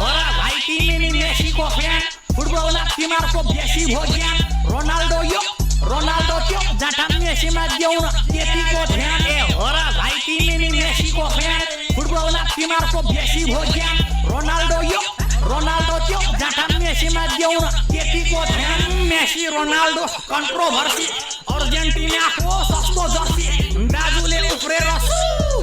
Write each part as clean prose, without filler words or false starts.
होरा भाइ तिमी मेसीको फ्यान फुटबलमा तिमीहरुको बेसी भो ज्ञान रोनाल्डो त्यो जाटा मेसीमा देऊ न यतिको ध्यान ए होरा भाइ तिमी मेसीको फ्यान फुटबलमा तिमीहरुको बेसी भो ज्ञान रोनाल्डो त्यो जाटा मेसीमा देऊ न यतिको ध्यान मेसी रोनाल्डो कन्ट्रोभर्सी अर्जेन्टिनाको सस्तो जर्सी दाजुले उफ्रेर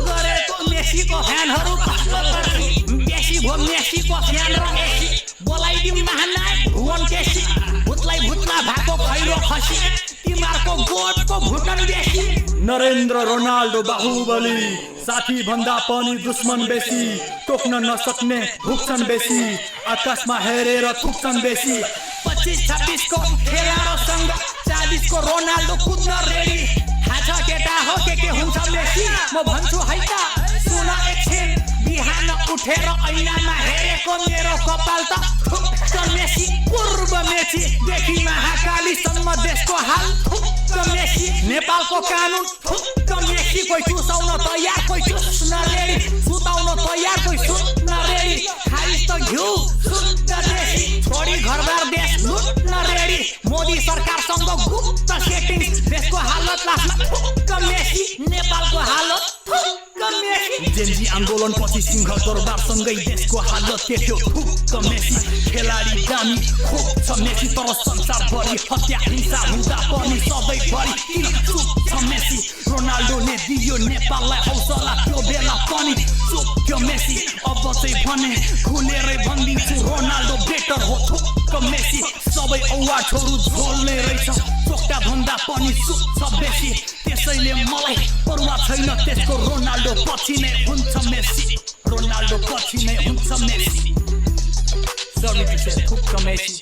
गरेको मेसीको फ्यानहरु कस्तो गर्छी बेसी भो मेसीको फ्यान र मेसी बोलाइदिम महानायक भुवन केसी भुतलाई भुतमा भएको खैरो खसी तिमीहरुको गोठको भुटन बेसी नरेन्द्र रोनाल्डो बाहुबली साथी भन्दा पनि दुश्मन बेसी टोक्न नसक्ने भुक्छन् बेसी आकाशमा हेरेर थुक्छन् बेसी 25-26 को खेलाडोसँग 40 को रोनाल्डो कुद्न रेडी थाहा छ केटा हो के हुन्छ मेसी म भन्छु है त सुन एकछिन बिहान उठेर ऐनामा हेरेको मेरो कपाल त थुक्क मेसी पूर्व मेसी देखि महाकालीसम्म देशको हाल थुक्क मेसी नेपालको कानुन थुक्क मेसी कोही चुसाउन तयार कोही चुस्न रेडी सुताउन तयार कोही सुत्न रेडी खाइस त घिउ सुत्न रेडी छोडी घरबार देश लुट्न रेडी मोदी सरकारसँग गुप्त सेटिङ देशको हालत लास्टमा थुक्क मेसी नेपालको हालत थुक्क मेसी जेन्जी आन्दोलन पछि सिंह दरबारसँगै देशको हालत के थियो थुक्क मेसी खेलाडी दामी खोज्छ मेसी तर संसारभरि हत्या हिंसा हुँदा पनि सबैभरि किन चुप्छ मेसी रोनाल्डोले दियो नेपाललाई हौसला त्यो बेला पनि चुप्क्यो मेसी अब चाहिँ भने खुलेरै भनिदिन्छु रोनाल्डो बेटर हो थुक्क मेसी सबै औवाठहरू झोल्ने रहेछ चोक्टा भन्दा पनि सुक्छ बेसी त्यसैले मलाई परवाह छैन त्यसको रोनाल्डो पछि नै हुन्छ मेसी रोनाल्डो पछि नै हुन्छ मेसी Sorry to say, थुक्क मेसी